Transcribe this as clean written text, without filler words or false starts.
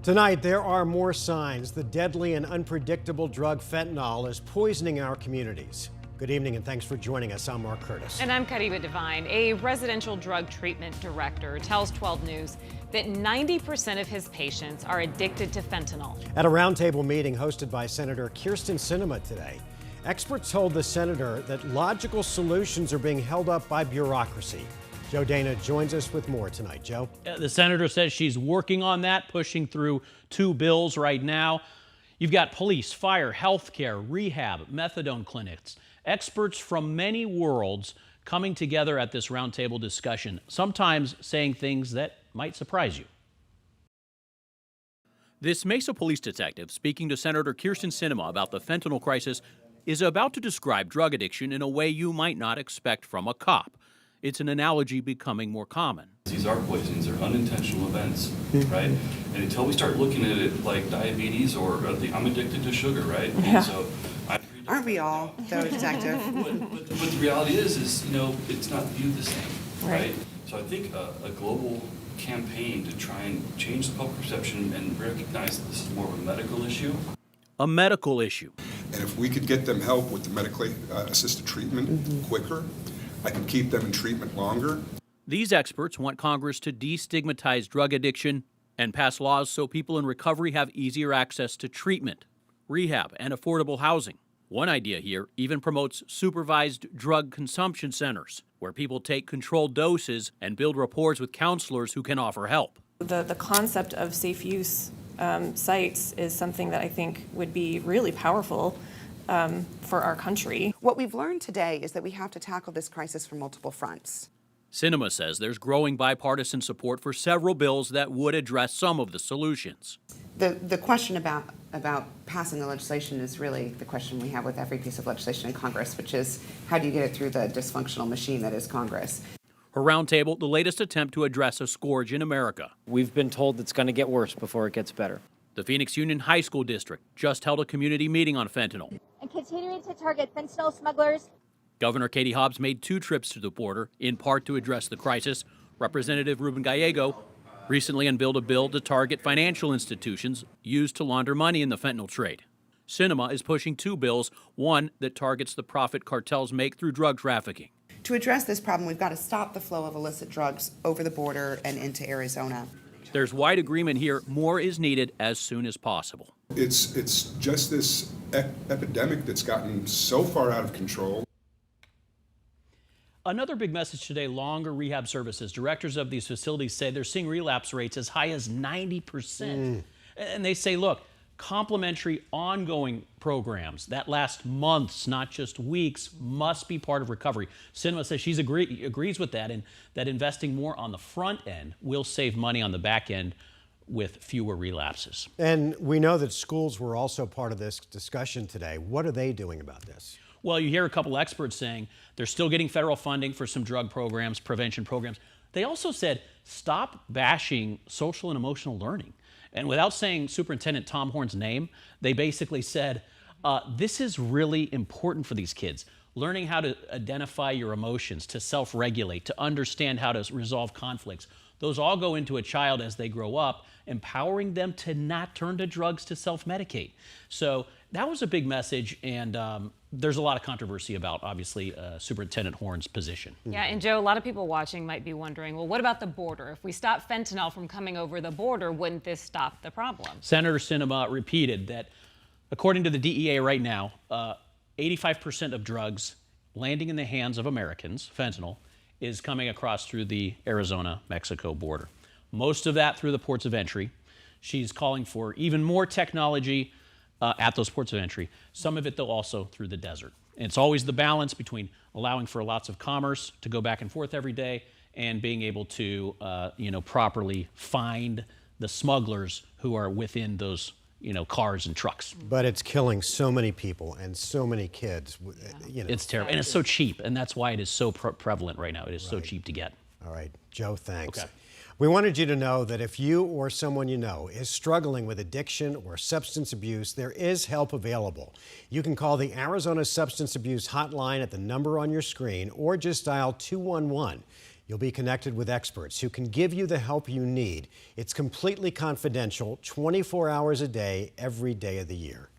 Tonight, there are more signs the deadly and unpredictable drug fentanyl is poisoning our communities. Good evening and thanks for joining us. I'm Mark Curtis. And I'm Kadiba Devine. A residential drug treatment director tells 12 News that 90% of his patients are addicted to fentanyl. At a roundtable meeting hosted by Senator Sinema today, experts told the senator that logical solutions are being held up by bureaucracy. Joe Dana joins us with more tonight. Joe? The senator says she's working on that, pushing through 2 bills right now. You've got police, fire, healthcare, rehab, methadone clinics, experts from many worlds coming together at this roundtable discussion, sometimes saying things that might surprise you. This Mesa police detective, speaking to Senator Sinema about the fentanyl crisis, is about to describe drug addiction in a way you might not expect from a cop. It's an analogy becoming more common. These are poisons, they're unintentional events, right? And until we start looking at it like diabetes or I'm addicted to sugar, right? Yeah. And so aren't we all, though, detective? but the reality is, you know, it's not viewed the same, right? So I think a global campaign to try and change the public perception and recognize that this is more of a medical issue. A medical issue. And if we could get them help with the medically assisted treatment quicker, I can keep them in treatment longer. These experts want Congress to destigmatize drug addiction and pass laws so people in recovery have easier access to treatment, rehab, and affordable housing. One idea here even promotes supervised drug consumption centers, where people take controlled doses and build rapports with counselors who can offer help. The concept of safe use sites is something that I think would be really powerful for our country. What we've learned today is that we have to tackle this crisis from multiple fronts. Sinema says there's growing bipartisan support for several bills that would address some of the solutions. The question about passing the legislation is really the question we have with every piece of legislation in Congress, which is how do you get it through the dysfunctional machine that is Congress? Her roundtable, the latest attempt to address a scourge in America. We've been told it's going to get worse before it gets better. The Phoenix Union High School District just held a community meeting on fentanyl. And continuing to target fentanyl smugglers. Governor Katie Hobbs made 2 trips to the border, in part to address the crisis. Representative Ruben Gallego recently unveiled a bill to target financial institutions used to launder money in the fentanyl trade. Sinema is pushing 2 bills, one that targets the profit cartels make through drug trafficking. To address this problem, we've got to stop the flow of illicit drugs over the border and into Arizona. There's wide agreement here. More is needed as soon as possible. It's just this epidemic that's gotten so far out of control. Another big message today, longer rehab services. Directors of these facilities say they're seeing relapse rates as high as 90%. And they say, look, complementary ongoing programs that last months, not just weeks, must be part of recovery. Sinema says she agrees with that, and that investing more on the front end will save money on the back end with fewer relapses. And we know that schools were also part of this discussion today. What are they doing about this? Well, you hear a couple experts saying they're still getting federal funding for some drug programs, prevention programs. They also said, stop bashing social and emotional learning. And without saying Superintendent Tom Horn's name, they basically said, this is really important for these kids. Learning how to identify your emotions, to self-regulate, to understand how to resolve conflicts. Those all go into a child as they grow up, empowering them to not turn to drugs to self-medicate. So that was a big message, and there's a lot of controversy about, obviously, Superintendent Horn's position. Yeah, and Joe, a lot of people watching might be wondering, well, what about the border? If we stop fentanyl from coming over the border, wouldn't this stop the problem? Senator Sinema repeated that, according to the DEA right now, 85% of drugs landing in the hands of Americans, fentanyl, is coming across through the Arizona-Mexico border. Most of that through the ports of entry. She's calling for even more technology at those ports of entry. Some of it, though, also through the desert. And it's always the balance between allowing for lots of commerce to go back and forth every day and being able to, properly find the smugglers who are within those, cars and trucks. But it's killing so many people and so many kids. It's terrible, and it's so cheap, and that's why it is so prevalent right now. It is so cheap to get. All right, Joe, thanks. Okay. We wanted you to know that if you or someone you know is struggling with addiction or substance abuse, there is help available. You can call the Arizona Substance Abuse Hotline at the number on your screen or just dial 211. You'll be connected with experts who can give you the help you need. It's completely confidential, 24 hours a day, every day of the year.